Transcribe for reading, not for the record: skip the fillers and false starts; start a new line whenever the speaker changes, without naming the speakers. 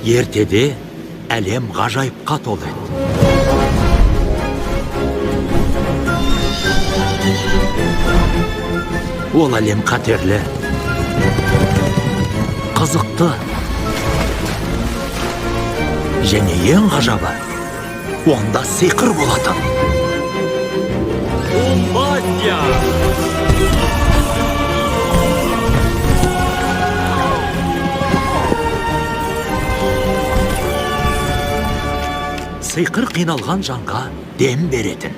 ертеде әлем ғажайыпқа толы еді. Ол әлем қатерлі, қызықты, және ең ғажабы, онда сиқыр болатын.
Бомбастия!
Сиқыр қиналған жанға дем беретін.